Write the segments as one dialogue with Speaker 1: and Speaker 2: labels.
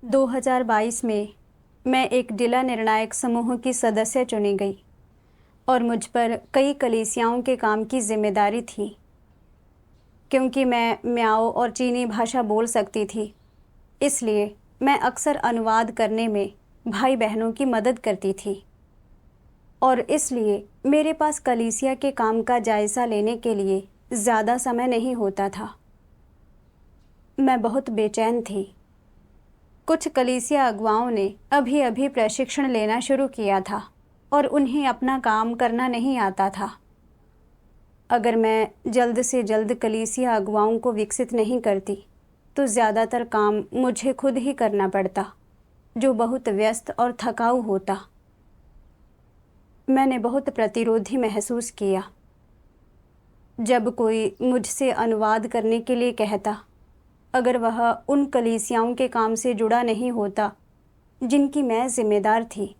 Speaker 1: 2022 में मैं एक जिला निर्णायक समूह की सदस्य चुनी गई और मुझ पर कई कलीसियाओं के काम की जिम्मेदारी थी। क्योंकि मैं म्याओ और चीनी भाषा बोल सकती थी, इसलिए मैं अक्सर अनुवाद करने में भाई बहनों की मदद करती थी और इसलिए मेरे पास कलीसिया के काम का जायज़ा लेने के लिए ज़्यादा समय नहीं होता था। मैं बहुत बेचैन थी। कुछ कलीसिया अगुवाओं ने अभी अभी प्रशिक्षण लेना शुरू किया था और उन्हें अपना काम करना नहीं आता था। अगर मैं जल्द से जल्द कलीसिया अगुवाओं को विकसित नहीं करती तो ज़्यादातर काम मुझे खुद ही करना पड़ता, जो बहुत व्यस्त और थकाऊ होता। मैंने बहुत प्रतिरोधी महसूस किया जब कोई मुझसे अनुवाद करने के लिए कहता, अगर वह उन कलीसियाओं के काम से जुड़ा नहीं होता जिनकी मैं जिम्मेदार थी,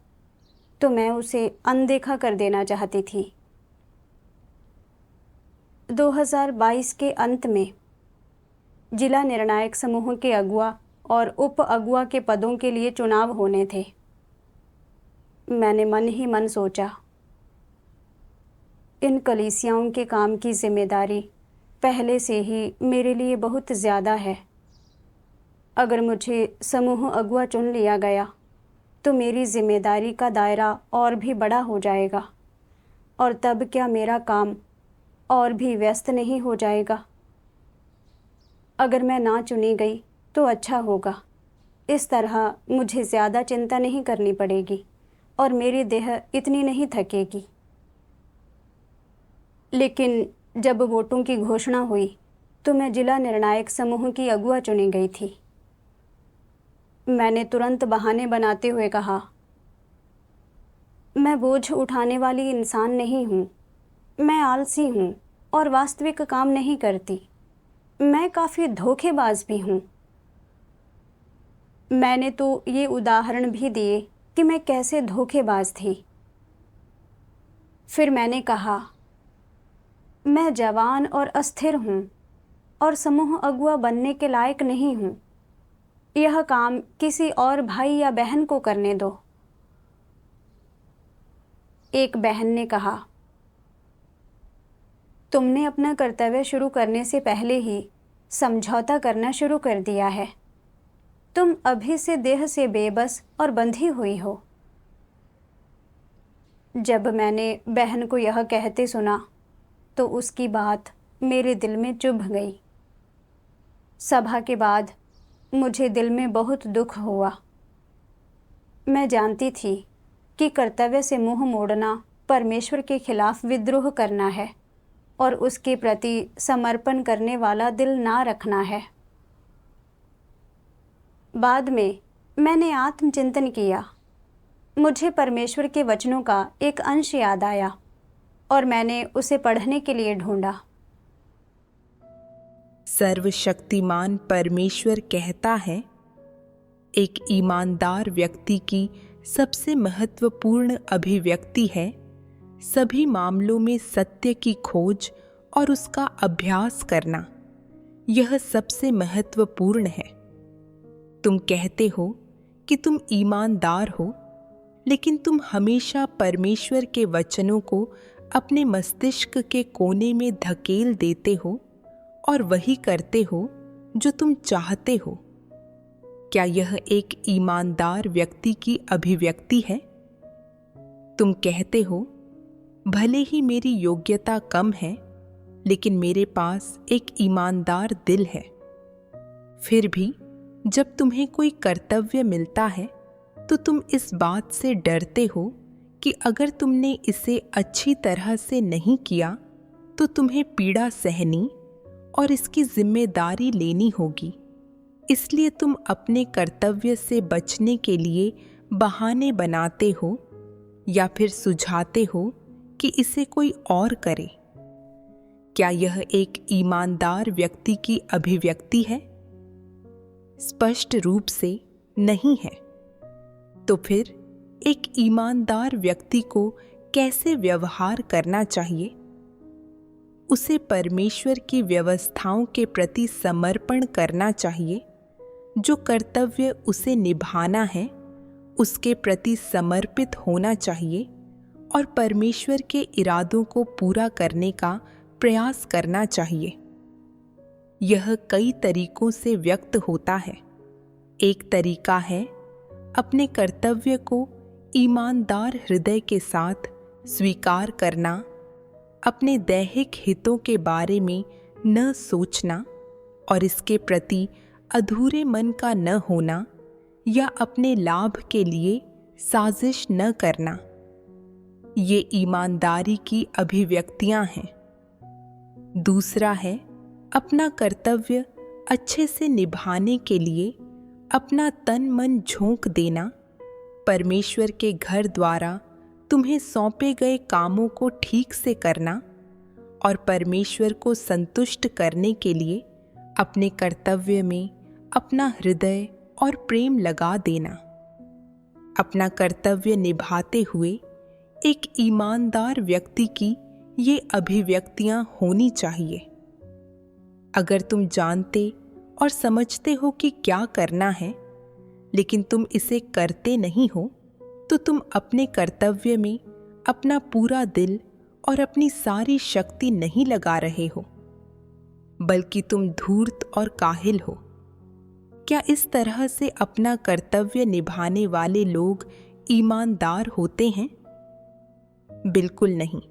Speaker 1: तो मैं उसे अनदेखा कर देना चाहती थी। 2022 के अंत में जिला निर्णायक समूह के अगुवा और उप अगुवा के पदों के लिए चुनाव होने थे। मैंने मन ही मन सोचा, इन कलीसियाओं के काम की जिम्मेदारी पहले से ही मेरे लिए बहुत ज़्यादा है। अगर मुझे समूह अगुवा चुन लिया गया तो मेरी जिम्मेदारी का दायरा और भी बड़ा हो जाएगा और तब क्या मेरा काम और भी व्यस्त नहीं हो जाएगा? अगर मैं ना चुनी गई तो अच्छा होगा। इस तरह मुझे ज़्यादा चिंता नहीं करनी पड़ेगी और मेरी देह इतनी नहीं थकेगी। लेकिन जब वोटों की घोषणा हुई तो मैं जिला निर्णायक समूह की अगुवा चुनी गई थी। मैंने तुरंत बहाने बनाते हुए कहा, मैं बोझ उठाने वाली इंसान नहीं हूँ, मैं आलसी हूँ और वास्तविक काम नहीं करती। मैं काफ़ी धोखेबाज भी हूँ। मैंने तो ये उदाहरण भी दिए कि मैं कैसे धोखेबाज थी। फिर मैंने कहा, मैं जवान और अस्थिर हूँ और समूह अगुवा बनने के लायक नहीं हूँ। यह काम किसी और भाई या बहन को करने दो। एक बहन ने कहा, तुमने अपना कर्तव्य शुरू करने से पहले ही समझौता करना शुरू कर दिया है। तुम अभी से देह से बेबस और बंधी हुई हो। जब मैंने बहन को यह कहते सुना तो उसकी बात मेरे दिल में चुभ गई। सभा के बाद मुझे दिल में बहुत दुख हुआ। मैं जानती थी कि कर्तव्य से मुंह मोड़ना परमेश्वर के खिलाफ विद्रोह करना है और उसके प्रति समर्पण करने वाला दिल ना रखना है। बाद में मैंने आत्मचिंतन किया। मुझे परमेश्वर के वचनों का एक अंश याद आया और मैंने उसे पढ़ने के लिए ढूंढा।
Speaker 2: सर्वशक्तिमान परमेश्वर कहता है, एक ईमानदार व्यक्ति की सबसे महत्वपूर्ण अभिव्यक्ति है सभी मामलों में सत्य की खोज और उसका अभ्यास करना। यह सबसे महत्वपूर्ण है। तुम कहते हो कि तुम ईमानदार हो, लेकिन तुम हमेशा परमेश्वर के वचनों को अपने मस्तिष्क के कोने में धकेल देते हो और वही करते हो जो तुम चाहते हो। क्या यह एक ईमानदार व्यक्ति की अभिव्यक्ति है? तुम कहते हो, भले ही मेरी योग्यता कम है, लेकिन मेरे पास एक ईमानदार दिल है। फिर भी जब तुम्हें कोई कर्तव्य मिलता है तो तुम इस बात से डरते हो कि अगर तुमने इसे अच्छी तरह से नहीं किया तो तुम्हें पीड़ा सहनी और इसकी जिम्मेदारी लेनी होगी। इसलिए तुम अपने कर्तव्य से बचने के लिए बहाने बनाते हो या फिर सुझाते हो कि इसे कोई और करे। क्या यह एक ईमानदार व्यक्ति की अभिव्यक्ति है? स्पष्ट रूप से नहीं है। तो फिर एक ईमानदार व्यक्ति को कैसे व्यवहार करना चाहिए? उसे परमेश्वर की व्यवस्थाओं के प्रति समर्पण करना चाहिए, जो कर्तव्य उसे निभाना है उसके प्रति समर्पित होना चाहिए और परमेश्वर के इरादों को पूरा करने का प्रयास करना चाहिए। यह कई तरीकों से व्यक्त होता है। एक तरीका है अपने कर्तव्य को ईमानदार हृदय के साथ स्वीकार करना, अपने दैहिक हितों के बारे में न सोचना और इसके प्रति अधूरे मन का न होना या अपने लाभ के लिए साजिश न करना। ये ईमानदारी की अभिव्यक्तियां हैं। दूसरा है अपना कर्तव्य अच्छे से निभाने के लिए अपना तन मन झोंक देना, परमेश्वर के घर द्वारा तुम्हें सौंपे गए कामों को ठीक से करना और परमेश्वर को संतुष्ट करने के लिए अपने कर्तव्य में अपना हृदय और प्रेम लगा देना। अपना कर्तव्य निभाते हुए एक ईमानदार व्यक्ति की ये अभिव्यक्तियां होनी चाहिए। अगर तुम जानते और समझते हो कि क्या करना है, लेकिन तुम इसे करते नहीं हो, तो तुम अपने कर्तव्य में अपना पूरा दिल और अपनी सारी शक्ति नहीं लगा रहे हो, बल्कि तुम धूर्त और काहिल हो। क्या इस तरह से अपना कर्तव्य निभाने वाले लोग ईमानदार होते हैं? बिल्कुल नहीं।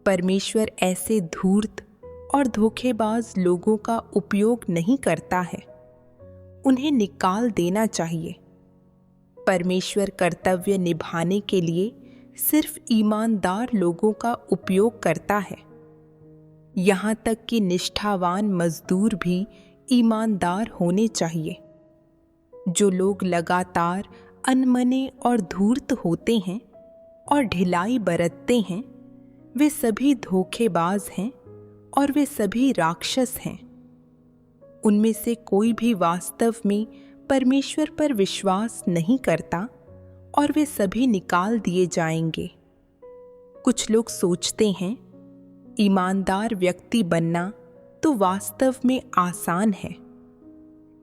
Speaker 2: परमेश्वर ऐसे धूर्त और धोखेबाज लोगों का उपयोग नहीं करता है। उन्हें निकाल देना चाहिए। परमेश्वर कर्तव्य निभाने के लिए सिर्फ ईमानदार लोगों का उपयोग करता है। यहाँ तक कि निष्ठावान मजदूर भी ईमानदार होने चाहिए। जो लोग लगातार अनमने और धूर्त होते हैं और ढिलाई बरतते हैं, वे सभी धोखेबाज हैं और वे सभी राक्षस हैं। उनमें से कोई भी वास्तव में परमेश्वर पर विश्वास नहीं करता और वे सभी निकाल दिए जाएंगे। कुछ लोग सोचते हैं ईमानदार व्यक्ति बनना तो वास्तव में आसान है।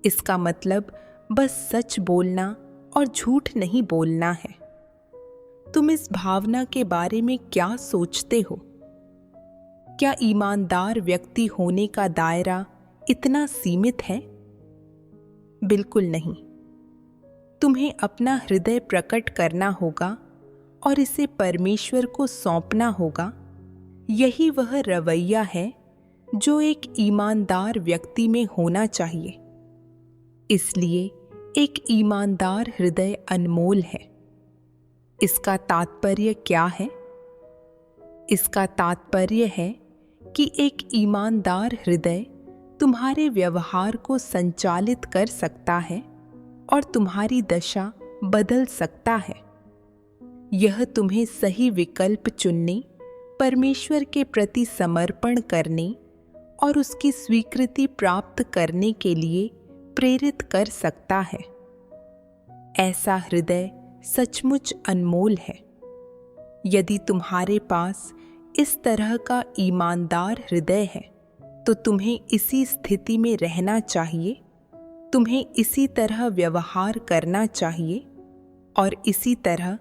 Speaker 2: इसका मतलब बस सच बोलना और झूठ नहीं बोलना है। तुम इस भावना के बारे में क्या सोचते हो? क्या ईमानदार व्यक्ति होने का दायरा इतना सीमित है? बिल्कुल नहीं। तुम्हें अपना हृदय प्रकट करना होगा और इसे परमेश्वर को सौंपना होगा। यही वह रवैया है जो एक ईमानदार व्यक्ति में होना चाहिए। इसलिए एक ईमानदार हृदय अनमोल है। इसका तात्पर्य क्या है? इसका तात्पर्य है कि एक ईमानदार हृदय तुम्हारे व्यवहार को संचालित कर सकता है और तुम्हारी दशा बदल सकता है। यह तुम्हें सही विकल्प चुनने, परमेश्वर के प्रति समर्पण करने और उसकी स्वीकृति प्राप्त करने के लिए प्रेरित कर सकता है। ऐसा हृदय सचमुच अनमोल है। यदि तुम्हारे पास इस तरह का ईमानदार हृदय है, तो तुम्हें इसी स्थिति में रहना चाहिए, तुम्हें इसी तरह व्यवहार करना चाहिए और इसी तरह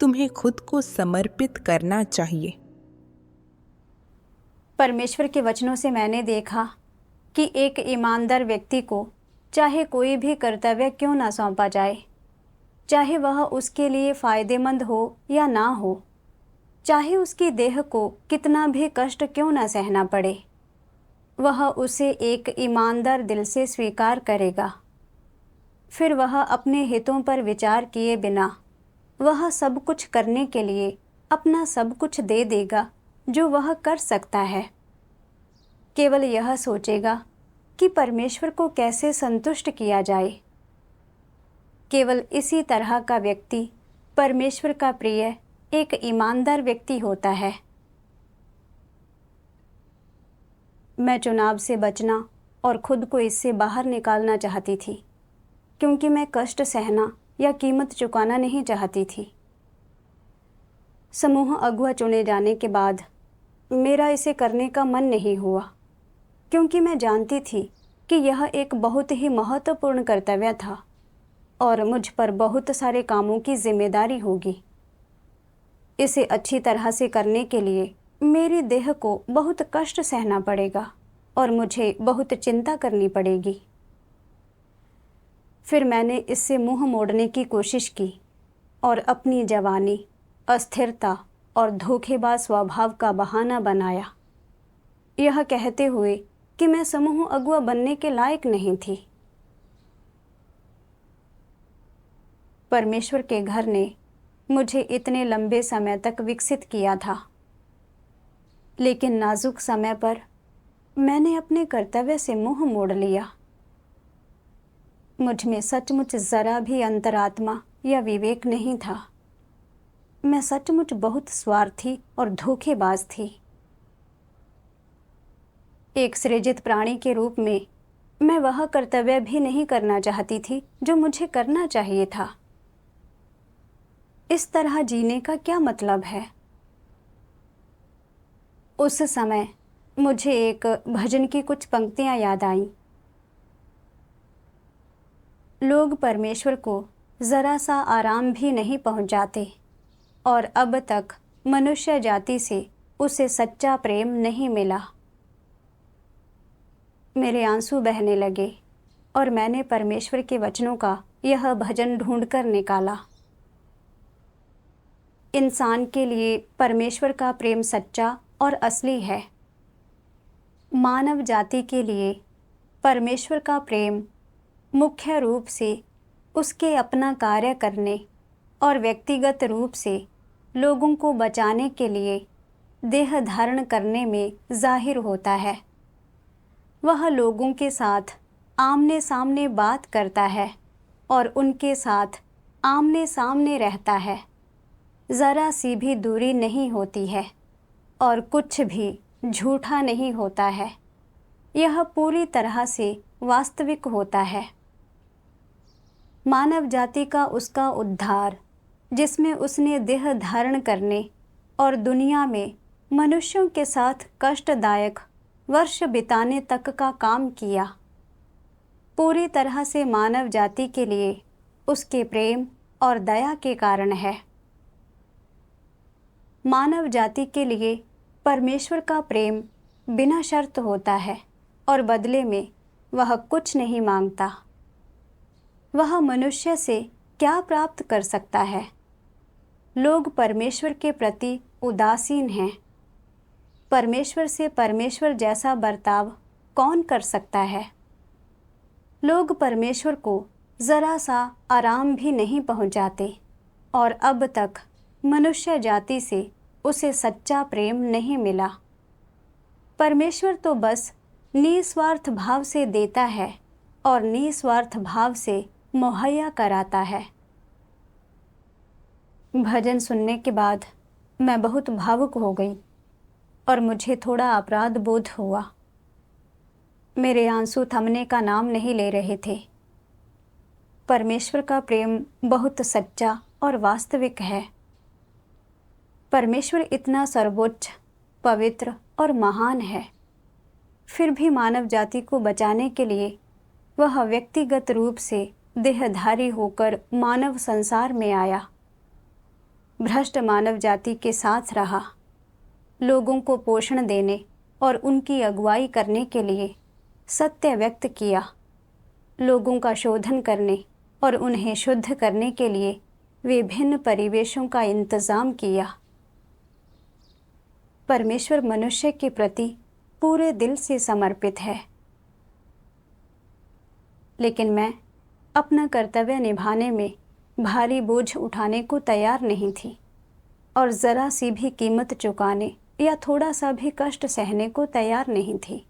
Speaker 2: तुम्हें खुद को समर्पित करना चाहिए।
Speaker 1: परमेश्वर के वचनों से मैंने देखा कि एक ईमानदार व्यक्ति को चाहे कोई भी कर्तव्य क्यों ना सौंपा जाए, चाहे वह उसके लिए फ़ायदेमंद हो या ना हो, चाहे उसकी देह को कितना भी कष्ट क्यों ना सहना पड़े, वह उसे एक ईमानदार दिल से स्वीकार करेगा। फिर वह अपने हितों पर विचार किए बिना वह सब कुछ करने के लिए अपना सब कुछ दे देगा जो वह कर सकता है। केवल यह सोचेगा कि परमेश्वर को कैसे संतुष्ट किया जाए। केवल इसी तरह का व्यक्ति परमेश्वर का प्रिय एक ईमानदार व्यक्ति होता है। मैं चुनाव से बचना और खुद को इससे बाहर निकालना चाहती थी, क्योंकि मैं कष्ट सहना या कीमत चुकाना नहीं चाहती थी। समूह अगुआ चुने जाने के बाद मेरा इसे करने का मन नहीं हुआ, क्योंकि मैं जानती थी कि यह एक बहुत ही महत्वपूर्ण कर्तव्य था और मुझ पर बहुत सारे कामों की जिम्मेदारी होगी। इसे अच्छी तरह से करने के लिए मेरी देह को बहुत कष्ट सहना पड़ेगा और मुझे बहुत चिंता करनी पड़ेगी। फिर मैंने इससे मुंह मोड़ने की कोशिश की और अपनी जवानी, अस्थिरता और धोखेबाज स्वभाव का बहाना बनाया, यह कहते हुए कि मैं समूह अगुआ बनने के लायक नहीं थी। परमेश्वर के घर ने मुझे इतने लंबे समय तक विकसित किया था, लेकिन नाजुक समय पर मैंने अपने कर्तव्य से मुंह मोड़ लिया। मुझ में सचमुच जरा भी अंतरात्मा या विवेक नहीं था। मैं सचमुच बहुत स्वार्थी और धोखेबाज थी। एक सृजित प्राणी के रूप में मैं वह कर्तव्य भी नहीं करना चाहती थी जो मुझे करना चाहिए था। इस तरह जीने का क्या मतलब है? उस समय मुझे एक भजन की कुछ पंक्तियां याद आईं। लोग परमेश्वर को जरा सा आराम भी नहीं पहुंचाते और अब तक मनुष्य जाति से उसे सच्चा प्रेम नहीं मिला। मेरे आंसू बहने लगे और मैंने परमेश्वर के वचनों का यह भजन ढूंढकर निकाला। इंसान के लिए परमेश्वर का प्रेम सच्चा और असली है। मानव जाति के लिए परमेश्वर का प्रेम मुख्य रूप से उसके अपना कार्य करने और व्यक्तिगत रूप से लोगों को बचाने के लिए देह धारण करने में जाहिर होता है। वह लोगों के साथ आमने सामने बात करता है और उनके साथ आमने सामने रहता है। ज़रा सी भी दूरी नहीं होती है और कुछ भी झूठा नहीं होता है। यह पूरी तरह से वास्तविक होता है। मानव जाति का उसका उद्धार, जिसमें उसने देह धारण करने और दुनिया में मनुष्यों के साथ कष्टदायक वर्ष बिताने तक का काम किया, पूरी तरह से मानव जाति के लिए उसके प्रेम और दया के कारण है। मानव जाति के लिए परमेश्वर का प्रेम बिना शर्त होता है और बदले में वह कुछ नहीं मांगता। वह मनुष्य से क्या प्राप्त कर सकता है? लोग परमेश्वर के प्रति उदासीन हैं। परमेश्वर से परमेश्वर जैसा बर्ताव कौन कर सकता है? लोग परमेश्वर को ज़रा सा आराम भी नहीं पहुंचाते और अब तक मनुष्य जाति से उसे सच्चा प्रेम नहीं मिला। परमेश्वर तो बस निस्वार्थ भाव से देता है और निस्वार्थ भाव से मुहैया कराता है। भजन सुनने के बाद मैं बहुत भावुक हो गई और मुझे थोड़ा अपराध बोध हुआ। मेरे आंसू थमने का नाम नहीं ले रहे थे। परमेश्वर का प्रेम बहुत सच्चा और वास्तविक है। परमेश्वर इतना सर्वोच्च, पवित्र और महान है। फिर भी मानव जाति को बचाने के लिए वह व्यक्तिगत रूप से देहधारी होकर मानव संसार में आया। भ्रष्ट मानव जाति के साथ रहा। लोगों को पोषण देने और उनकी अगुवाई करने के लिए सत्य व्यक्त किया। लोगों का शोधन करने और उन्हें शुद्ध करने के लिए विभिन्न परिवेशों का इंतजाम किया। परमेश्वर मनुष्य के प्रति पूरे दिल से समर्पित है, लेकिन मैं अपना कर्तव्य निभाने में भारी बोझ उठाने को तैयार नहीं थी और ज़रा सी भी कीमत चुकाने या थोड़ा सा भी कष्ट सहने को तैयार नहीं थी।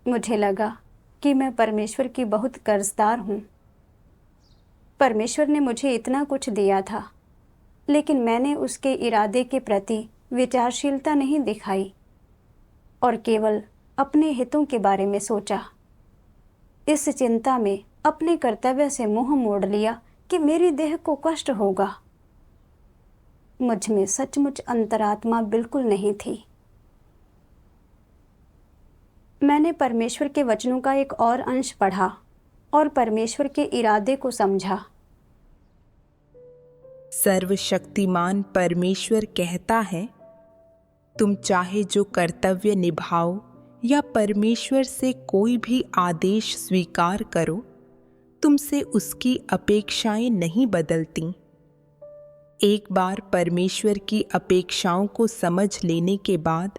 Speaker 1: मुझे लगा कि मैं परमेश्वर की बहुत कर्जदार हूँ। परमेश्वर ने मुझे इतना कुछ दिया था, लेकिन मैंने उसके इरादे के प्रति विचारशीलता नहीं दिखाई और केवल अपने हितों के बारे में सोचा। इस चिंता में अपने कर्तव्य से मुंह मोड़ लिया कि मेरी देह को कष्ट होगा। मुझ में सचमुच अंतरात्मा बिल्कुल नहीं थी। मैंने परमेश्वर के वचनों का एक और अंश पढ़ा और परमेश्वर के इरादे को समझा।
Speaker 2: सर्वशक्तिमान परमेश्वर कहता है, तुम चाहे जो कर्तव्य निभाओ या परमेश्वर से कोई भी आदेश स्वीकार करो, तुमसे उसकी अपेक्षाएं नहीं बदलती। एक बार परमेश्वर की अपेक्षाओं को समझ लेने के बाद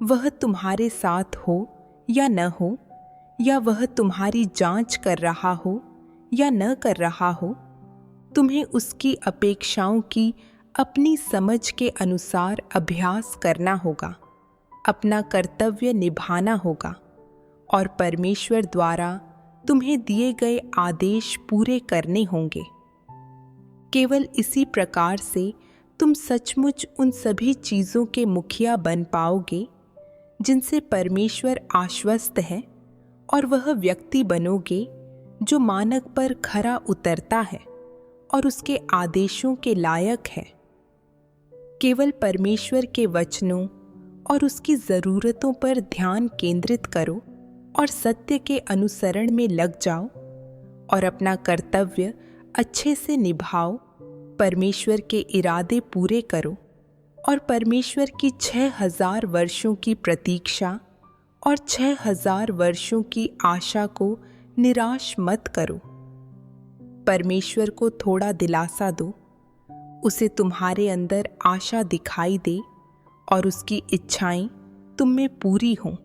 Speaker 2: वह तुम्हारे साथ हो या न हो, या वह तुम्हारी जांच कर रहा हो या न कर रहा हो, तुम्हें उसकी अपेक्षाओं की अपनी समझ के अनुसार अभ्यास करना होगा, अपना कर्तव्य निभाना होगा और परमेश्वर द्वारा तुम्हें दिए गए आदेश पूरे करने होंगे। केवल इसी प्रकार से तुम सचमुच उन सभी चीज़ों के मुखिया बन पाओगे जिनसे परमेश्वर आश्वस्त है, और वह व्यक्ति बनोगे जो मानक पर खरा उतरता है और उसके आदेशों के लायक है। केवल परमेश्वर के वचनों और उसकी ज़रूरतों पर ध्यान केंद्रित करो और सत्य के अनुसरण में लग जाओ और अपना कर्तव्य अच्छे से निभाओ, परमेश्वर के इरादे पूरे करो और परमेश्वर की 6000 वर्षों की प्रतीक्षा और 6000 वर्षों की आशा को निराश मत करो। परमेश्वर को थोड़ा दिलासा दो, उसे तुम्हारे अंदर आशा दिखाई दे और उसकी इच्छाएं तुम में पूरी हों।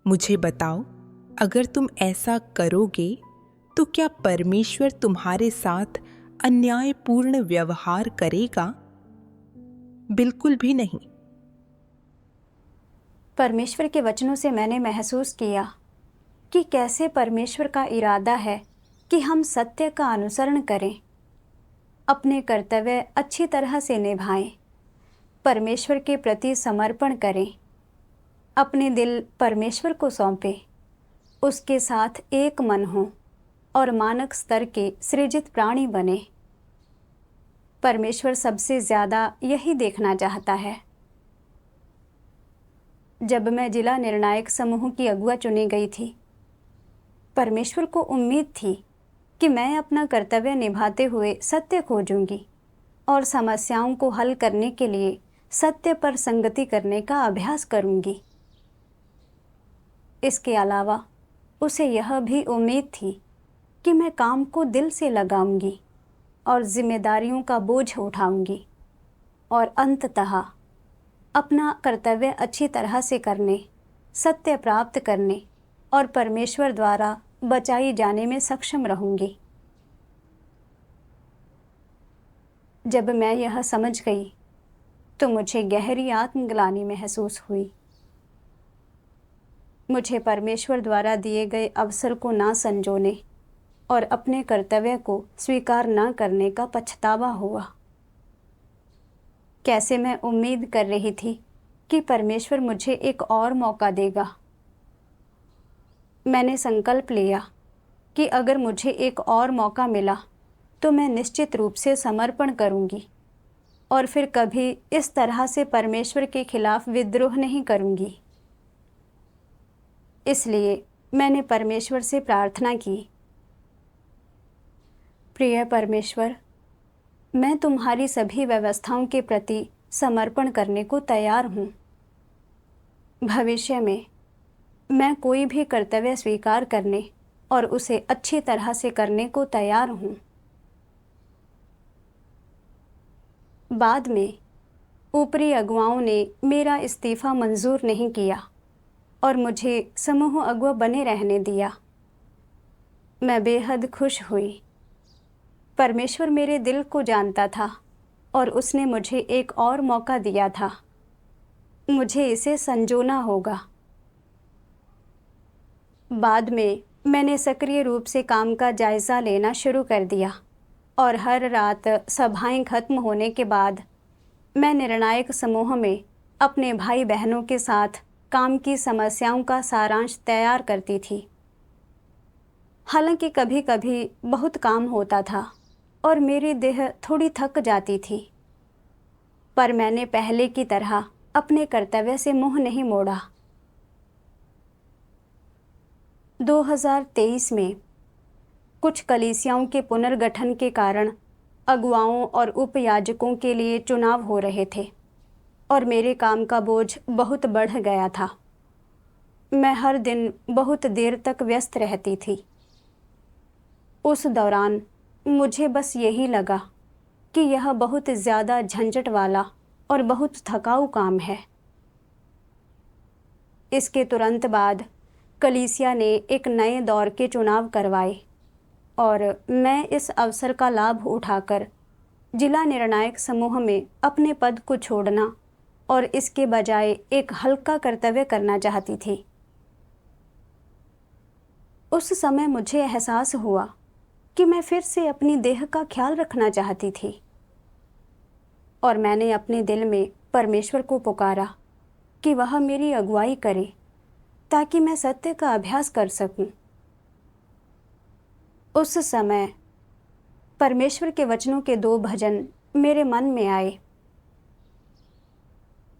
Speaker 2: मुझे बताओ, अगर तुम ऐसा करोगे तो क्या परमेश्वर तुम्हारे साथ अन्यायपूर्ण व्यवहार करेगा? बिल्कुल भी नहीं।
Speaker 1: परमेश्वर के वचनों से मैंने महसूस किया कि कैसे परमेश्वर का इरादा है कि हम सत्य का अनुसरण करें, अपने कर्तव्य अच्छी तरह से निभाएं, परमेश्वर के प्रति समर्पण करें, अपने दिल परमेश्वर को सौंपें, उसके साथ एक मन हो और मानक स्तर के सृजित प्राणी बने। परमेश्वर सबसे ज़्यादा यही देखना चाहता है। जब मैं जिला निर्णायक समूह की अगुआ चुनी गई थी, परमेश्वर को उम्मीद थी कि मैं अपना कर्तव्य निभाते हुए सत्य खोजूंगी और समस्याओं को हल करने के लिए सत्य पर संगति करने का अभ्यास करूंगी। इसके अलावा उसे यह भी उम्मीद थी कि मैं काम को दिल से लगाऊंगी और जिम्मेदारियों का बोझ उठाऊंगी और अंततः अपना कर्तव्य अच्छी तरह से करने, सत्य प्राप्त करने और परमेश्वर द्वारा बचाई जाने में सक्षम रहूंगी। जब मैं यह समझ गई तो मुझे गहरी आत्मग्लानि महसूस हुई। मुझे परमेश्वर द्वारा दिए गए अवसर को ना संजोने और अपने कर्तव्य को स्वीकार न करने का पछतावा हुआ। कैसे मैं उम्मीद कर रही थी कि परमेश्वर मुझे एक और मौका देगा। मैंने संकल्प लिया कि अगर मुझे एक और मौका मिला तो मैं निश्चित रूप से समर्पण करूंगी और फिर कभी इस तरह से परमेश्वर के खिलाफ विद्रोह नहीं करूंगी। इसलिए मैंने परमेश्वर से प्रार्थना की, प्रिय परमेश्वर, मैं तुम्हारी सभी व्यवस्थाओं के प्रति समर्पण करने को तैयार हूँ। भविष्य में मैं कोई भी कर्तव्य स्वीकार करने और उसे अच्छी तरह से करने को तैयार हूँ। बाद में ऊपरी अगुवाओं ने मेरा इस्तीफ़ा मंजूर नहीं किया और मुझे समूह अगुआ बने रहने दिया। मैं बेहद खुश हुई। परमेश्वर मेरे दिल को जानता था और उसने मुझे एक और मौका दिया था। मुझे इसे संजोना होगा। बाद में मैंने सक्रिय रूप से काम का जायज़ा लेना शुरू कर दिया और हर रात सभाएं खत्म होने के बाद मैं निर्णायक समूह में अपने भाई बहनों के साथ काम की समस्याओं का सारांश तैयार करती थी। हालांकि कभी कभी बहुत काम होता था और मेरी देह थोड़ी थक जाती थी, पर मैंने पहले की तरह अपने कर्तव्य से मुंह नहीं मोड़ा। 2023 में कुछ कलीसियाओं के पुनर्गठन के कारण अगुवाओं और उपयाजकों के लिए चुनाव हो रहे थे और मेरे काम का बोझ बहुत बढ़ गया था। मैं हर दिन बहुत देर तक व्यस्त रहती थी। उस दौरान मुझे बस यही लगा कि यह बहुत ज़्यादा झंझट वाला और बहुत थकाऊ काम है। इसके तुरंत बाद कलीसिया ने एक नए दौर के चुनाव करवाए और मैं इस अवसर का लाभ उठाकर जिला निर्णायक समूह में अपने पद को छोड़ना और इसके बजाय एक हल्का कर्तव्य करना चाहती थी। उस समय मुझे एहसास हुआ कि मैं फिर से अपनी देह का ख्याल रखना चाहती थी और मैंने अपने दिल में परमेश्वर को पुकारा कि वह मेरी अगुवाई करे ताकि मैं सत्य का अभ्यास कर सकूं। उस समय परमेश्वर के वचनों के 2 भजन मेरे मन में आए।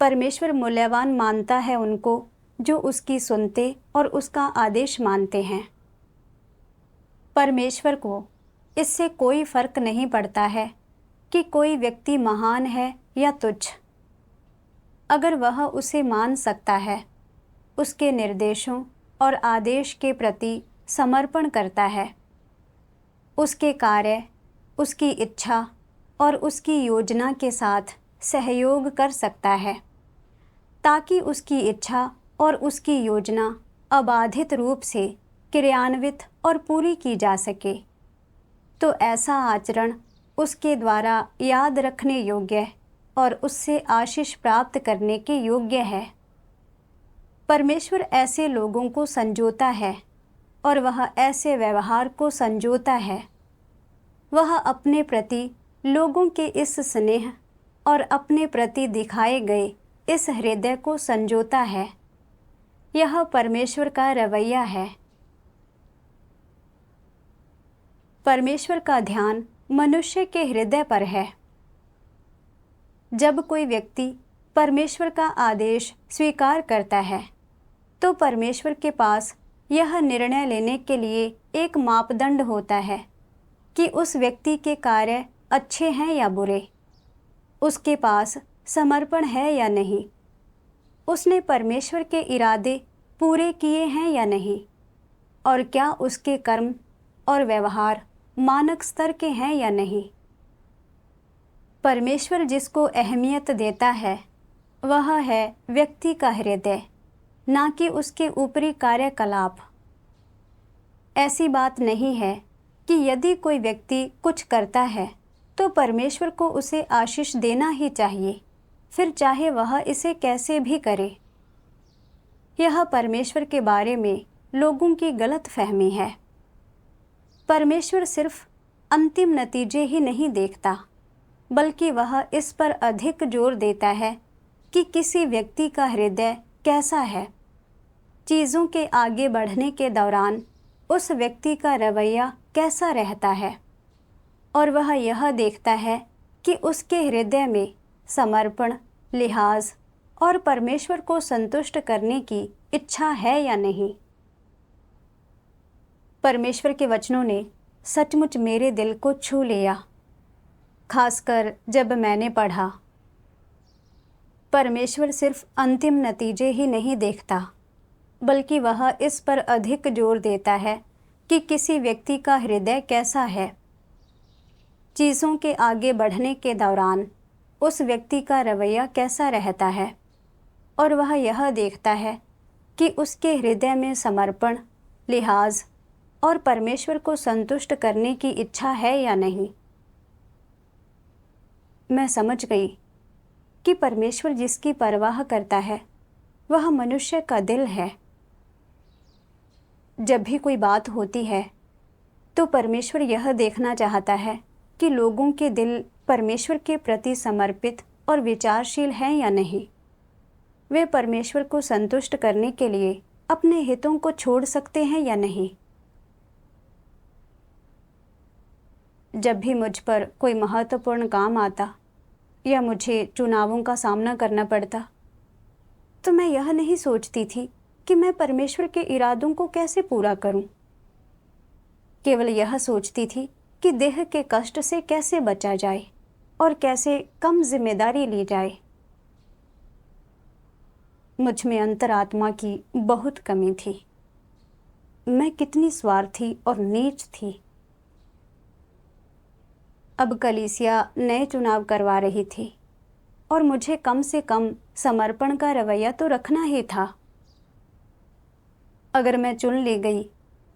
Speaker 1: परमेश्वर मूल्यवान मानता है उनको जो उसकी सुनते और उसका आदेश मानते हैं। परमेश्वर को इससे कोई फर्क नहीं पड़ता है कि कोई व्यक्ति महान है या तुच्छ। अगर वह उसे मान सकता है, उसके निर्देशों और आदेश के प्रति समर्पण करता है, उसके कार्य, उसकी इच्छा और उसकी योजना के साथ सहयोग कर सकता है ताकि उसकी इच्छा और उसकी योजना अबाधित रूप से क्रियान्वित और पूरी की जा सके, तो ऐसा आचरण उसके द्वारा याद रखने योग्य और उससे आशीष प्राप्त करने के योग्य है। परमेश्वर ऐसे लोगों को संजोता है और वह ऐसे व्यवहार को संजोता है। वह अपने प्रति लोगों के इस स्नेह और अपने प्रति दिखाए गए इस हृदय को संजोता है। यह परमेश्वर का रवैया है। परमेश्वर का ध्यान मनुष्य के हृदय पर है। जब कोई व्यक्ति परमेश्वर का आदेश स्वीकार करता है, तो परमेश्वर के पास यह निर्णय लेने के लिए एक मापदंड होता है कि उस व्यक्ति के कार्य अच्छे हैं या बुरे, उसके पास समर्पण है या नहीं, उसने परमेश्वर के इरादे पूरे किए हैं या नहीं, और क्या उसके कर्म और व्यवहार मानक स्तर के हैं या नहीं। परमेश्वर जिसको अहमियत देता है वह है व्यक्ति का हृदय, ना कि उसके ऊपरी कार्यकलाप। ऐसी बात नहीं है कि यदि कोई व्यक्ति कुछ करता है तो परमेश्वर को उसे आशीष देना ही चाहिए, फिर चाहे वह इसे कैसे भी करे। यह परमेश्वर के बारे में लोगों की गलत फहमी है। परमेश्वर सिर्फ अंतिम नतीजे ही नहीं देखता, बल्कि वह इस पर अधिक जोर देता है कि किसी व्यक्ति का हृदय कैसा है। चीज़ों के आगे बढ़ने के दौरान उस व्यक्ति का रवैया कैसा रहता है, और वह यह देखता है कि उसके हृदय में समर्पण, लिहाज और परमेश्वर को संतुष्ट करने की इच्छा है या नहीं। परमेश्वर के वचनों ने सचमुच मेरे दिल को छू लिया, खासकर जब मैंने पढ़ा, परमेश्वर सिर्फ अंतिम नतीजे ही नहीं देखता, बल्कि वह इस पर अधिक जोर देता है कि किसी व्यक्ति का हृदय कैसा है। चीज़ों के आगे बढ़ने के दौरान उस व्यक्ति का रवैया कैसा रहता है, और वह यह देखता है कि उसके हृदय में समर्पण, लिहाज और परमेश्वर को संतुष्ट करने की इच्छा है या नहीं। मैं समझ गई कि परमेश्वर जिसकी परवाह करता है वह मनुष्य का दिल है। जब भी कोई बात होती है तो परमेश्वर यह देखना चाहता है कि लोगों के दिल परमेश्वर के प्रति समर्पित और विचारशील हैं या नहीं। वे परमेश्वर को संतुष्ट करने के लिए अपने हितों को छोड़ सकते हैं या नहीं। जब भी मुझ पर कोई महत्वपूर्ण काम आता या मुझे चुनावों का सामना करना पड़ता, तो मैं यह नहीं सोचती थी कि मैं परमेश्वर के इरादों को कैसे पूरा करूं। केवल यह सोचती थी कि देह के कष्ट से कैसे बचा जाए और कैसे कम जिम्मेदारी ली जाए। मुझ में अंतरात्मा की बहुत कमी थी। मैं कितनी स्वार्थी और नीच थी। अब कलीसिया नए चुनाव करवा रही थी और मुझे कम से कम समर्पण का रवैया तो रखना ही था। अगर मैं चुन ली गई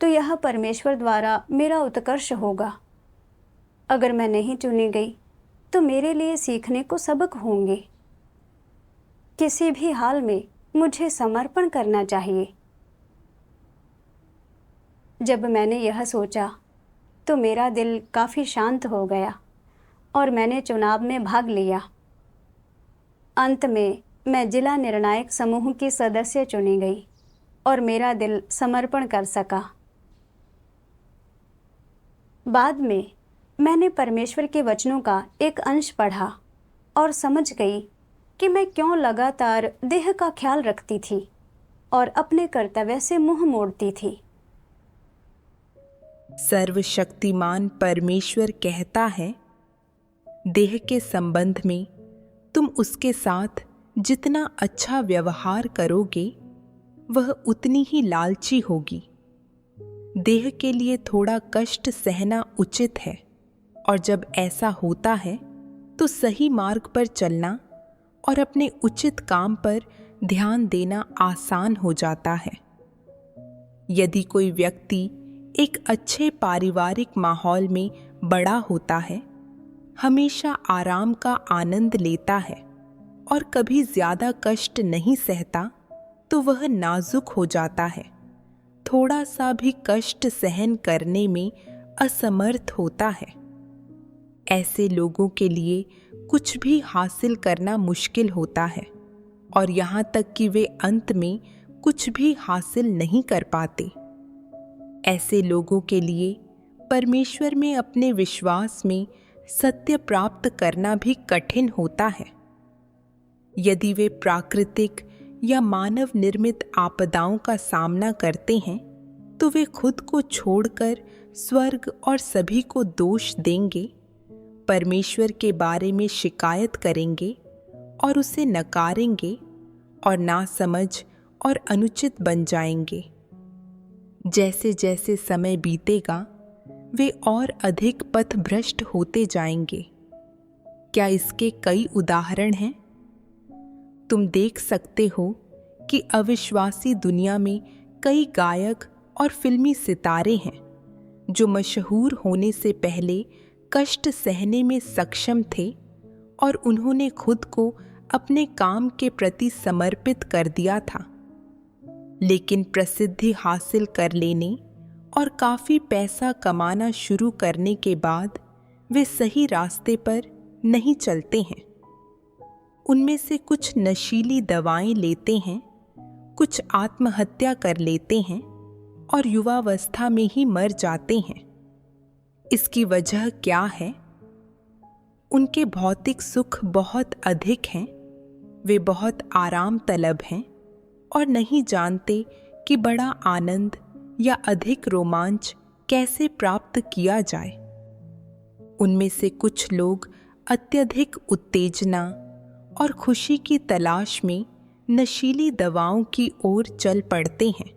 Speaker 1: तो यह परमेश्वर द्वारा मेरा उत्कर्ष होगा। अगर मैं नहीं चुनी गई तो मेरे लिए सीखने को सबक होंगे। किसी भी हाल में मुझे समर्पण करना चाहिए। जब मैंने यह सोचा तो मेरा दिल काफ़ी शांत हो गया और मैंने चुनाव में भाग लिया। अंत में मैं जिला निर्णायक समूह की सदस्य चुनी गई और मेरा दिल समर्पण कर सका। बाद में मैंने परमेश्वर के वचनों का एक अंश पढ़ा और समझ गई कि मैं क्यों लगातार देह का ख्याल रखती थी और अपने कर्तव्य से मुंह मोड़ती थी।
Speaker 2: सर्वशक्तिमान परमेश्वर कहता है, देह के संबंध में तुम उसके साथ जितना अच्छा व्यवहार करोगे वह उतनी ही लालची होगी। देह के लिए थोड़ा कष्ट सहना उचित है और जब ऐसा होता है तो सही मार्ग पर चलना और अपने उचित काम पर ध्यान देना आसान हो जाता है। यदि कोई व्यक्ति एक अच्छे पारिवारिक माहौल में बड़ा होता है, हमेशा आराम का आनंद लेता है और कभी ज्यादा कष्ट नहीं सहता, तो वह नाजुक हो जाता है, थोड़ा सा भी कष्ट सहन करने में असमर्थ होता है। ऐसे लोगों के लिए कुछ भी हासिल करना मुश्किल होता है और यहाँ तक कि वे अंत में कुछ भी हासिल नहीं कर पाते। ऐसे लोगों के लिए परमेश्वर में अपने विश्वास में सत्य प्राप्त करना भी कठिन होता है। यदि वे प्राकृतिक या मानव निर्मित आपदाओं का सामना करते हैं तो वे खुद को छोड़कर स्वर्ग और सभी को दोष देंगे, परमेश्वर के बारे में शिकायत करेंगे और उसे नकारेंगे और नासमझ और अनुचित बन जाएंगे। जैसे जैसे समय बीतेगा वे और अधिक पथभ्रष्ट होते जाएंगे। क्या इसके कई उदाहरण हैं? तुम देख सकते हो कि अविश्वासी दुनिया में कई गायक और फिल्मी सितारे हैं जो मशहूर होने से पहले कष्ट सहने में सक्षम थे और उन्होंने खुद को अपने काम के प्रति समर्पित कर दिया था। लेकिन प्रसिद्धि हासिल कर लेने और काफ़ी पैसा कमाना शुरू करने के बाद वे सही रास्ते पर नहीं चलते हैं। उनमें से कुछ नशीली दवाएं लेते हैं, कुछ आत्महत्या कर लेते हैं और युवावस्था में ही मर जाते हैं। इसकी वजह क्या है? उनके भौतिक सुख बहुत अधिक हैं, वे बहुत आराम तलब हैं और नहीं जानते कि बड़ा आनंद या अधिक रोमांच कैसे प्राप्त किया जाए। उनमें से कुछ लोग अत्यधिक उत्तेजना और खुशी की तलाश में नशीली दवाओं की ओर चल पड़ते हैं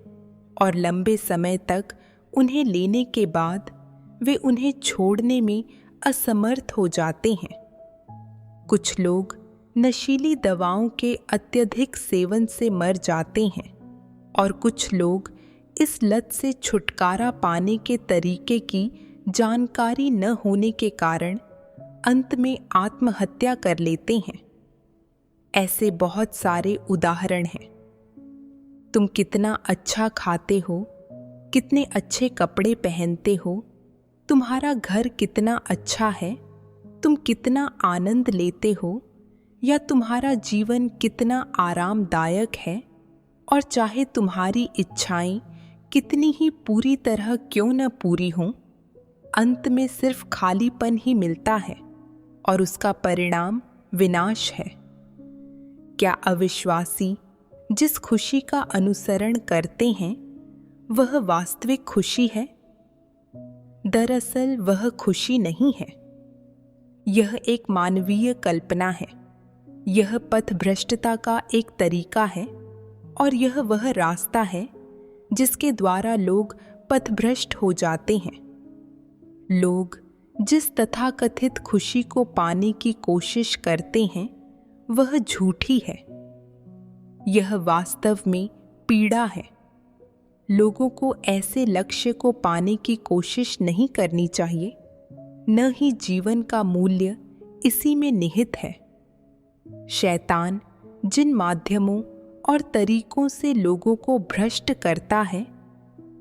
Speaker 2: और लंबे समय तक उन्हें लेने के बाद वे उन्हें छोड़ने में असमर्थ हो जाते हैं। कुछ लोग नशीली दवाओं के अत्यधिक सेवन से मर जाते हैं और कुछ लोग इस लत से छुटकारा पाने के तरीके की जानकारी न होने के कारण अंत में आत्महत्या कर लेते हैं। ऐसे बहुत सारे उदाहरण हैं। तुम कितना अच्छा खाते हो, कितने अच्छे कपड़े पहनते हो, तुम्हारा घर कितना अच्छा है, तुम कितना आनंद लेते हो या तुम्हारा जीवन कितना आरामदायक है, और चाहे तुम्हारी इच्छाएं कितनी ही पूरी तरह क्यों न पूरी हों, अंत में सिर्फ खालीपन ही मिलता है और उसका परिणाम विनाश है। क्या अविश्वासी जिस खुशी का अनुसरण करते हैं वह वास्तविक खुशी है? दरअसल वह खुशी नहीं है। यह एक मानवीय कल्पना है। यह पथभ्रष्टता का एक तरीका है और यह वह रास्ता है जिसके द्वारा लोग पथभ्रष्ट हो जाते हैं। लोग जिस तथाकथित खुशी को पाने की कोशिश करते हैं वह झूठी है। यह वास्तव में पीड़ा है। लोगों को ऐसे लक्ष्य को पाने की कोशिश नहीं करनी चाहिए, न ही जीवन का मूल्य इसी में निहित है। शैतान जिन माध्यमों और तरीकों से लोगों को भ्रष्ट करता है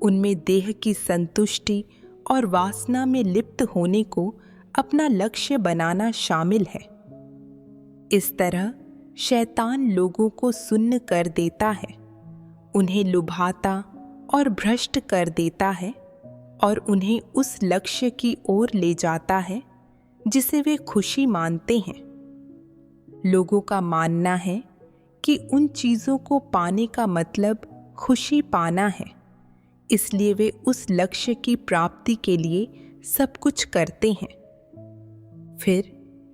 Speaker 2: उनमें देह की संतुष्टि और वासना में लिप्त होने को अपना लक्ष्य बनाना शामिल है। इस तरह शैतान लोगों को सुन्न कर देता है, उन्हें लुभाता और भ्रष्ट कर देता है और उन्हें उस लक्ष्य की ओर ले जाता है जिसे वे खुशी मानते हैं। लोगों का मानना है कि उन चीज़ों को पाने का मतलब खुशी पाना है, इसलिए वे उस लक्ष्य की प्राप्ति के लिए सब कुछ करते हैं। फिर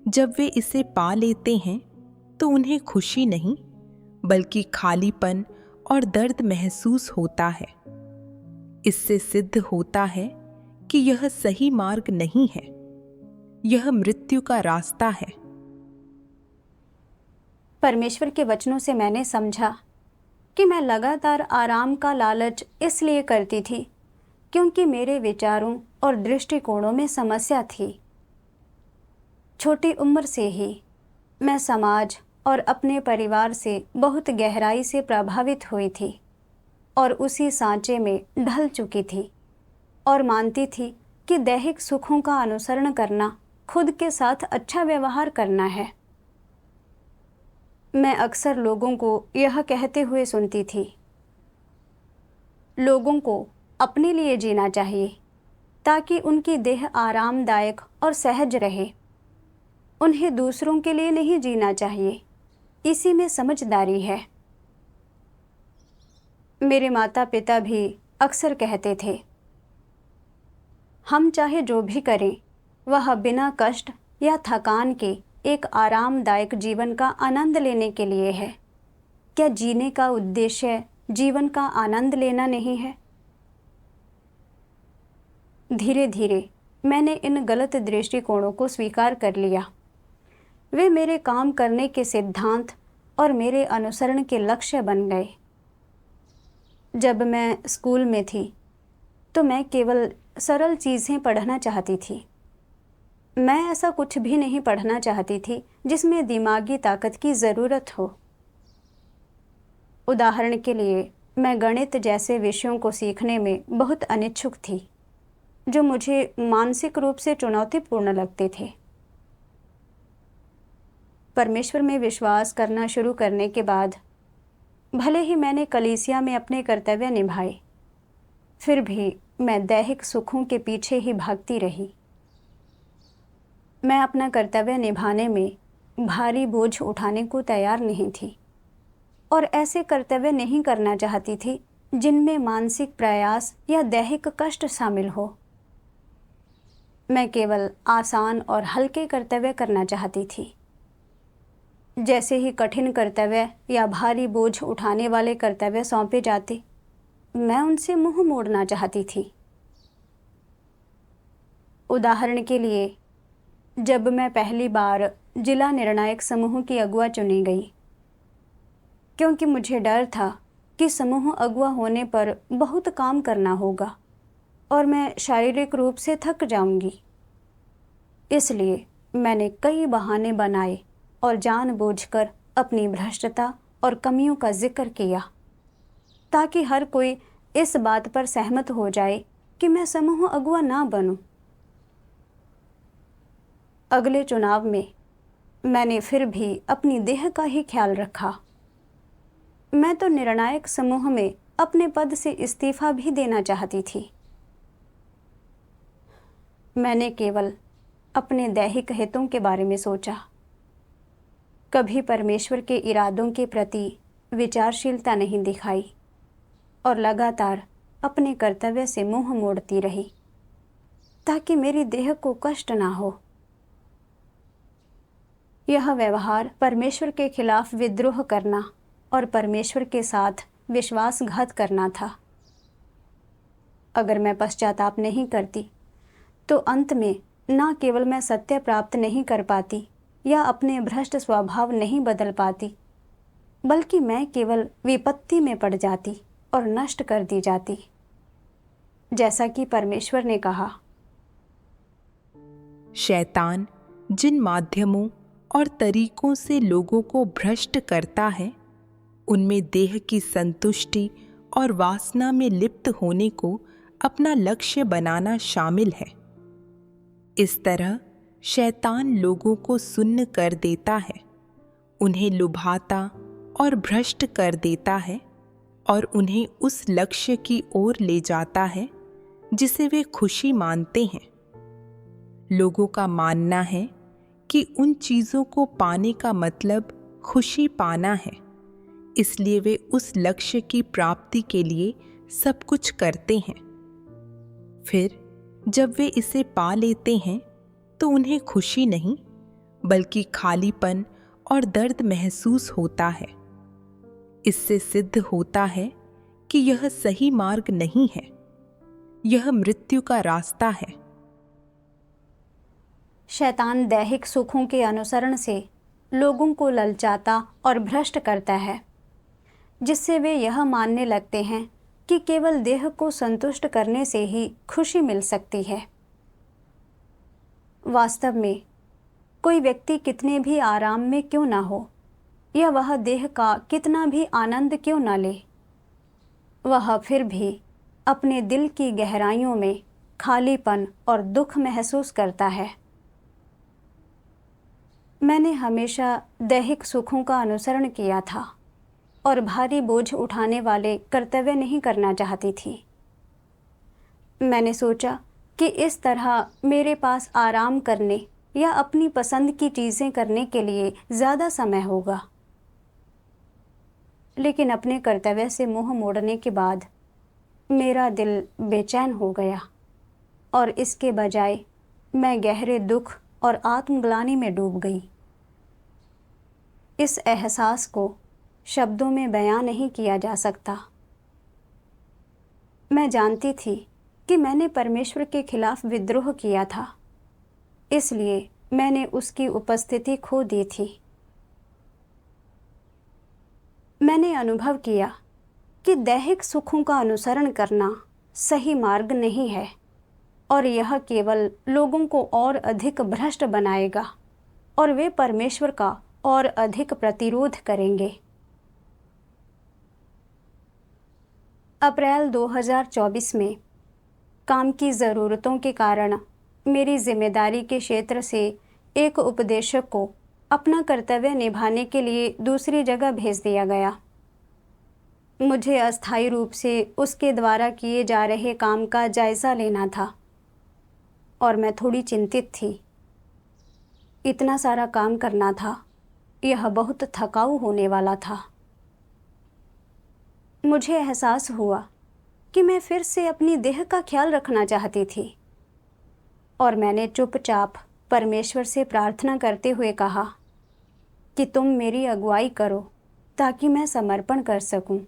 Speaker 2: जब वे इसे पा लेते हैं तो उन्हें खुशी नहीं बल्कि खालीपन और दर्द महसूस होता है। इससे सिद्ध होता है कि यह सही मार्ग नहीं है, यह मृत्यु का रास्ता है।
Speaker 1: परमेश्वर के वचनों से मैंने समझा कि मैं लगातार आराम का लालच इसलिए करती थी क्योंकि मेरे विचारों और दृष्टिकोणों में समस्या थी। छोटी उम्र से ही मैं समाज और अपने परिवार से बहुत गहराई से प्रभावित हुई थी और उसी सांचे में ढल चुकी थी और मानती थी कि दैहिक सुखों का अनुसरण करना खुद के साथ अच्छा व्यवहार करना है। मैं अक्सर लोगों को यह कहते हुए सुनती थी, लोगों को अपने लिए जीना चाहिए ताकि उनकी देह आरामदायक और सहज रहे। उन्हें दूसरों के लिए नहीं जीना चाहिए, इसी में समझदारी है। मेरे माता पिता भी अक्सर कहते थे, हम चाहे जो भी करें वह बिना कष्ट या थकान के एक आरामदायक जीवन का आनंद लेने के लिए है। क्या जीने का उद्देश्य जीवन का आनंद लेना नहीं है? धीरे धीरे मैंने इन गलत दृष्टिकोणों को स्वीकार कर लिया। वे मेरे काम करने के सिद्धांत और मेरे अनुसरण के लक्ष्य बन गए। जब मैं स्कूल में थी तो मैं केवल सरल चीज़ें पढ़ना चाहती थी। मैं ऐसा कुछ भी नहीं पढ़ना चाहती थी जिसमें दिमागी ताकत की ज़रूरत हो। उदाहरण के लिए मैं गणित जैसे विषयों को सीखने में बहुत अनिच्छुक थी जो मुझे मानसिक रूप से चुनौतीपूर्ण लगते थे। परमेश्वर में विश्वास करना शुरू करने के बाद भले ही मैंने कलीसिया में अपने कर्तव्य निभाए, फिर भी मैं दैहिक सुखों के पीछे ही भागती रही। मैं अपना कर्तव्य निभाने में भारी बोझ उठाने को तैयार नहीं थी और ऐसे कर्तव्य नहीं करना चाहती थी जिनमें मानसिक प्रयास या दैहिक कष्ट शामिल हो। मैं केवल आसान और हल्के कर्तव्य करना चाहती थी। जैसे ही कठिन कर्तव्य या भारी बोझ उठाने वाले कर्तव्य सौंपे जाते, मैं उनसे मुंह मोड़ना चाहती थी। उदाहरण के लिए, जब मैं पहली बार जिला निर्णायक समूह की अगुआ चुनी गई, क्योंकि मुझे डर था कि समूह अगुआ होने पर बहुत काम करना होगा और मैं शारीरिक रूप से थक जाऊंगी। इसलिए मैंने कई बहाने बनाए और जानबूझकर अपनी भ्रष्टता और कमियों का जिक्र किया ताकि हर कोई इस बात पर सहमत हो जाए कि मैं समूह अगुआ ना बनूं। अगले चुनाव में मैंने फिर भी अपनी देह का ही ख्याल रखा। मैं तो निर्णायक समूह में अपने पद से इस्तीफा भी देना चाहती थी। मैंने केवल अपने दैहिक हितों के बारे में सोचा, कभी परमेश्वर के इरादों के प्रति विचारशीलता नहीं दिखाई और लगातार अपने कर्तव्य से मुंह मोड़ती रही ताकि मेरी देह को कष्ट ना हो। यह व्यवहार परमेश्वर के खिलाफ विद्रोह करना और परमेश्वर के साथ विश्वासघात करना था। अगर मैं पश्चाताप नहीं करती तो अंत में न केवल मैं सत्य प्राप्त नहीं कर पाती या अपने भ्रष्ट स्वभाव नहीं बदल पाती, बल्कि मैं केवल विपत्ति में पड़ जाती और नष्ट कर दी जाती। जैसा कि परमेश्वर ने कहा,
Speaker 2: शैतान जिन माध्यमों और तरीकों से लोगों को भ्रष्ट करता है, उनमें देह की संतुष्टि और वासना में लिप्त होने को अपना लक्ष्य बनाना शामिल है। इस तरह शैतान लोगों को सुन्न कर देता है, उन्हें लुभाता और भ्रष्ट कर देता है और उन्हें उस लक्ष्य की ओर ले जाता है जिसे वे खुशी मानते हैं। लोगों का मानना है कि उन चीज़ों को पाने का मतलब खुशी पाना है, इसलिए वे उस लक्ष्य की प्राप्ति के लिए सब कुछ करते हैं। फिर जब वे इसे पा लेते हैं तो उन्हें खुशी नहीं बल्कि खालीपन और दर्द महसूस होता है। इससे सिद्ध होता है कि यह सही मार्ग नहीं है, यह मृत्यु का रास्ता है।
Speaker 1: शैतान दैहिक सुखों के अनुसरण से लोगों को ललचाता और भ्रष्ट करता है, जिससे वे यह मानने लगते हैं कि केवल देह को संतुष्ट करने से ही खुशी मिल सकती है। वास्तव में कोई व्यक्ति कितने भी आराम में क्यों ना हो या वह देह का कितना भी आनंद क्यों ना ले, वह फिर भी अपने दिल की गहराइयों में खालीपन और दुख महसूस करता है। मैंने हमेशा दैहिक सुखों का अनुसरण किया था और भारी बोझ उठाने वाले कर्तव्य नहीं करना चाहती थी। मैंने सोचा कि इस तरह मेरे पास आराम करने या अपनी पसंद की चीज़ें करने के लिए ज़्यादा समय होगा। लेकिन अपने कर्तव्य से मुंह मोड़ने के बाद मेरा दिल बेचैन हो गया और इसके बजाय मैं गहरे दुख और आत्मग्लानि में डूब गई। इस एहसास को शब्दों में बयां नहीं किया जा सकता। मैं जानती थी कि मैंने परमेश्वर के खिलाफ विद्रोह किया था, इसलिए मैंने उसकी उपस्थिति खो दी थी। मैंने अनुभव किया कि दैहिक सुखों का अनुसरण करना सही मार्ग नहीं है और यह केवल लोगों को और अधिक भ्रष्ट बनाएगा और वे परमेश्वर का और अधिक प्रतिरोध करेंगे। अप्रैल 2024 में काम की ज़रूरतों के कारण मेरी जिम्मेदारी के क्षेत्र से एक उपदेशक को अपना कर्तव्य निभाने के लिए दूसरी जगह भेज दिया गया। मुझे अस्थायी रूप से उसके द्वारा किए जा रहे काम का जायज़ा लेना था और मैं थोड़ी चिंतित थी। इतना सारा काम करना था, यह बहुत थकाऊ होने वाला था। मुझे एहसास हुआ कि मैं फिर से अपनी देह का ख्याल रखना चाहती थी और मैंने चुपचाप परमेश्वर से प्रार्थना करते हुए कहा कि तुम मेरी अगुवाई करो ताकि मैं समर्पण कर सकूं।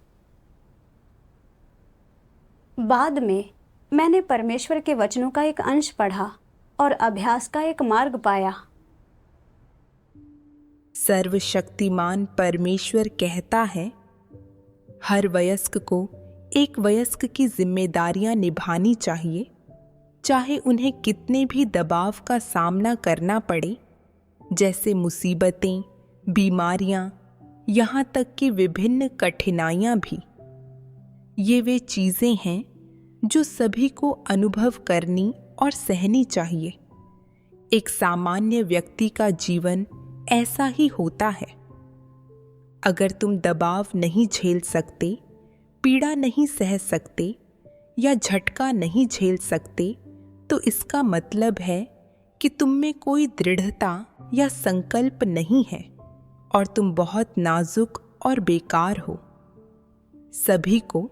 Speaker 1: बाद में मैंने परमेश्वर के वचनों का एक अंश पढ़ा और अभ्यास का एक मार्ग पाया।
Speaker 2: सर्वशक्तिमान परमेश्वर कहता है, हर वयस्क को एक वयस्क की जिम्मेदारियां निभानी चाहिए, चाहे उन्हें कितने भी दबाव का सामना करना पड़े, जैसे मुसीबतें, बीमारियां, यहाँ तक कि विभिन्न कठिनाइयां भी। ये वे चीज़ें हैं जो सभी को अनुभव करनी और सहनी चाहिए। एक सामान्य व्यक्ति का जीवन ऐसा ही होता है। अगर तुम दबाव नहीं झेल सकते, पीड़ा नहीं सह सकते या झटका नहीं झेल सकते, तो इसका मतलब है कि तुम में कोई दृढ़ता या संकल्प नहीं है और तुम बहुत नाजुक और बेकार हो। सभी को,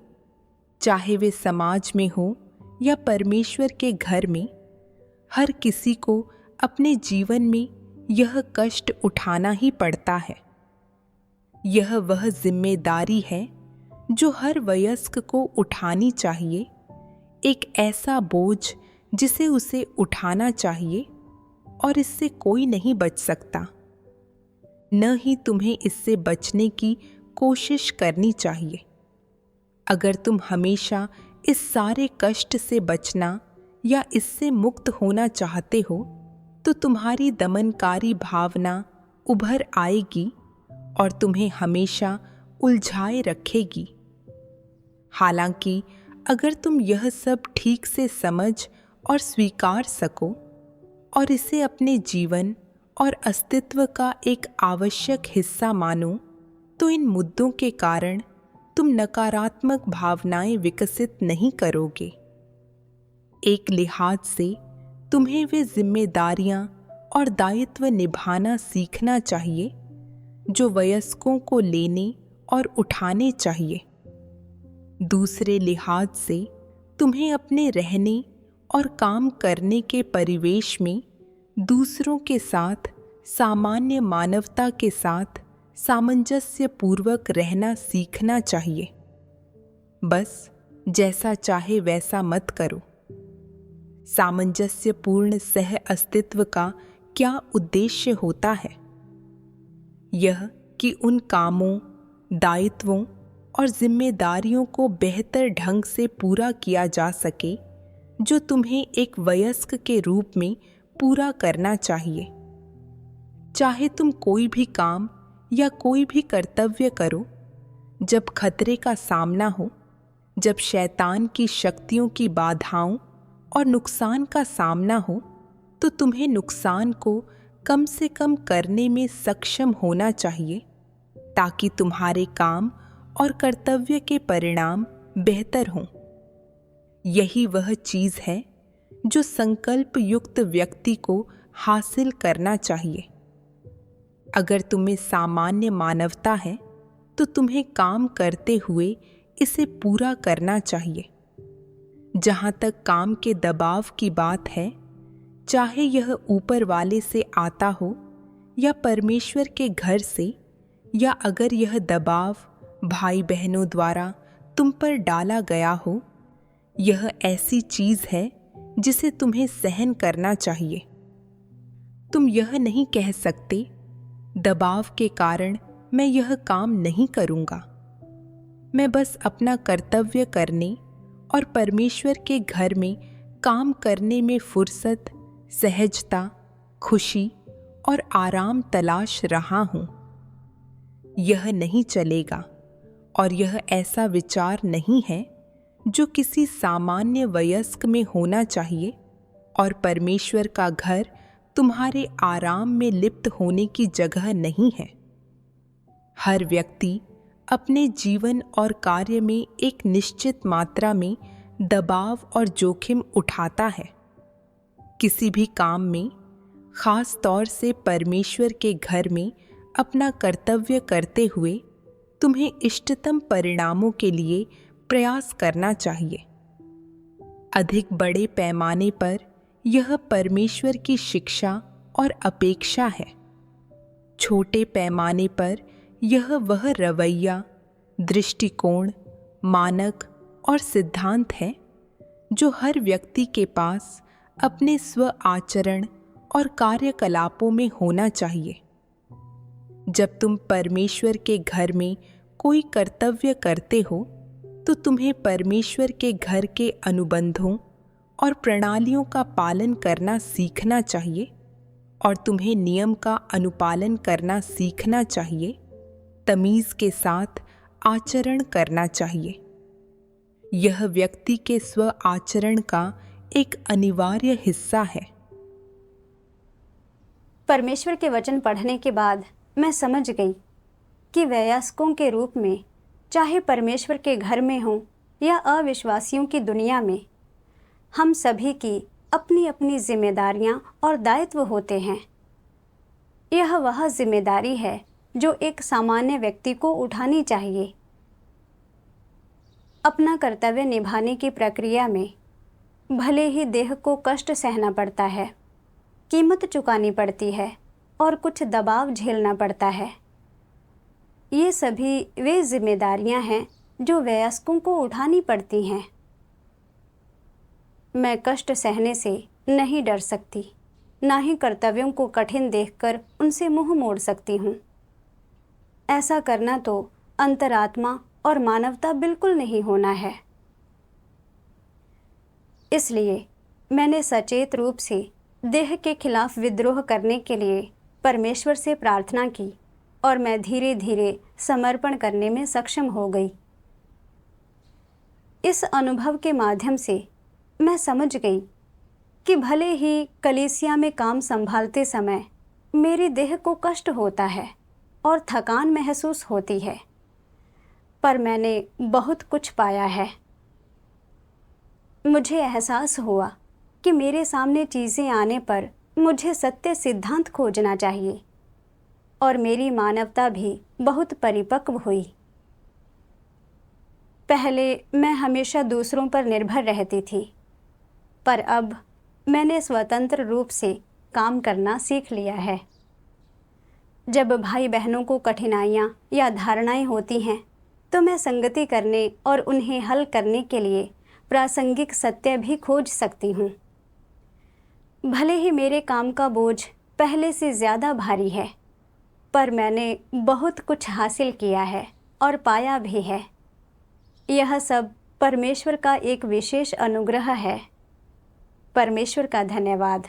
Speaker 2: चाहे वे समाज में हो या परमेश्वर के घर में, हर किसी को अपने जीवन में यह कष्ट उठाना ही पड़ता है। यह वह जिम्मेदारी है जो हर वयस्क को उठानी चाहिए, एक ऐसा बोझ जिसे उसे उठाना चाहिए और इससे कोई नहीं बच सकता। न ही तुम्हें इससे बचने की कोशिश करनी चाहिए। अगर तुम हमेशा इस सारे कष्ट से बचना या इससे मुक्त होना चाहते हो तो तुम्हारी दमनकारी भावना उभर आएगी और तुम्हें हमेशा उलझाए रखेगी। हालांकि अगर तुम यह सब ठीक से समझ और स्वीकार सको और इसे अपने जीवन और अस्तित्व का एक आवश्यक हिस्सा मानो, तो इन मुद्दों के कारण तुम नकारात्मक भावनाएं विकसित नहीं करोगे। एक लिहाज से तुम्हें वे जिम्मेदारियां और दायित्व निभाना सीखना चाहिए जो वयस्कों को लेने और उठाने चाहिए। दूसरे लिहाज से तुम्हें अपने रहने और काम करने के परिवेश में दूसरों के साथ सामान्य मानवता के साथ सामंजस्य पूर्वक रहना सीखना चाहिए। बस जैसा चाहे वैसा मत करो। सामंजस्यपूर्ण सह अस्तित्व का क्या उद्देश्य होता है? यह कि उन कामों, दायित्वों और जिम्मेदारियों को बेहतर ढंग से पूरा किया जा सके जो तुम्हें एक वयस्क के रूप में पूरा करना चाहिए। चाहे तुम कोई भी काम या कोई भी कर्तव्य करो, जब खतरे का सामना हो, जब शैतान की शक्तियों की बाधाओं और नुकसान का सामना हो, तो तुम्हें नुकसान को कम से कम करने में सक्षम होना चाहिए ताकि तुम्हारे काम और कर्तव्य के परिणाम बेहतर हों। यही वह चीज़ है जो संकल्प युक्त व्यक्ति को हासिल करना चाहिए। अगर तुम्हें सामान्य मानवता है तो तुम्हें काम करते हुए इसे पूरा करना चाहिए। जहाँ तक काम के दबाव की बात है, चाहे यह ऊपर वाले से आता हो या परमेश्वर के घर से, या अगर यह दबाव भाई बहनों द्वारा तुम पर डाला गया हो, यह ऐसी चीज़ है जिसे तुम्हें सहन करना चाहिए। तुम यह नहीं कह सकते, दबाव के कारण मैं यह काम नहीं करूँगा। मैं बस अपना कर्तव्य करने और परमेश्वर के घर में काम करने में फुर्सत, सहजता, खुशी और आराम तलाश रहा हूँ। यह नहीं चलेगा और यह ऐसा विचार नहीं है जो किसी सामान्य वयस्क में होना चाहिए और परमेश्वर का घर तुम्हारे आराम में लिप्त होने की जगह नहीं है। हर व्यक्ति अपने जीवन और कार्य में एक निश्चित मात्रा में दबाव और जोखिम उठाता है। किसी भी काम में, खास तौर से परमेश्वर के घर में अपना कर्तव्य करते हुए तुम्हें इष्टतम परिणामों के लिए प्रयास करना चाहिए। अधिक बड़े पैमाने पर यह परमेश्वर की शिक्षा और अपेक्षा है। छोटे पैमाने पर यह वह रवैया, दृष्टिकोण, मानक और सिद्धांत है जो हर व्यक्ति के पास अपने स्व आचरण और कार्यकलापों में होना चाहिए। जब तुम परमेश्वर के घर में कोई कर्तव्य करते हो तो तुम्हें परमेश्वर के घर के अनुबंधों और प्रणालियों का पालन करना सीखना चाहिए और तुम्हें नियम का अनुपालन करना सीखना चाहिए। तमीज़ के साथ आचरण करना चाहिए। यह व्यक्ति के स्व आचरण का एक अनिवार्य हिस्सा है।
Speaker 1: परमेश्वर के वचन पढ़ने के बाद मैं समझ गई कि वयस्कों के रूप में, चाहे परमेश्वर के घर में हों या अविश्वासियों की दुनिया में, हम सभी की अपनी अपनी जिम्मेदारियां और दायित्व होते हैं। यह वह जिम्मेदारी है जो एक सामान्य व्यक्ति को उठानी चाहिए। अपना कर्तव्य निभाने की प्रक्रिया में भले ही देह को कष्ट सहना पड़ता है, कीमत चुकानी पड़ती है और कुछ दबाव झेलना पड़ता है, ये सभी वे जिम्मेदारियां हैं जो वयस्कों को उठानी पड़ती हैं। मैं कष्ट सहने से नहीं डर सकती, ना ही कर्तव्यों को कठिन देखकर उनसे मुंह मोड़ सकती हूँ। ऐसा करना तो अंतरात्मा और मानवता बिल्कुल नहीं होना है। इसलिए मैंने सचेत रूप से देह के खिलाफ विद्रोह करने के लिए परमेश्वर से प्रार्थना की और मैं धीरे धीरे समर्पण करने में सक्षम हो गई। इस अनुभव के माध्यम से मैं समझ गई कि भले ही कलीसिया में काम संभालते समय मेरे देह को कष्ट होता है और थकान महसूस होती है, पर मैंने बहुत कुछ पाया है। मुझे एहसास हुआ कि मेरे सामने चीज़ें आने पर मुझे सत्य सिद्धांत खोजना चाहिए और मेरी मानवता भी बहुत परिपक्व हुई। पहले मैं हमेशा दूसरों पर निर्भर रहती थी, पर अब मैंने स्वतंत्र रूप से काम करना सीख लिया है। जब भाई बहनों को कठिनाइयाँ या धारणाएं होती हैं, तो मैं संगति करने और उन्हें हल करने के लिए प्रासंगिक सत्य भी खोज सकती हूँ। भले ही मेरे काम का बोझ पहले से ज़्यादा भारी है, पर मैंने बहुत कुछ हासिल किया है और पाया भी है। यह सब परमेश्वर का एक विशेष अनुग्रह है। परमेश्वर का धन्यवाद।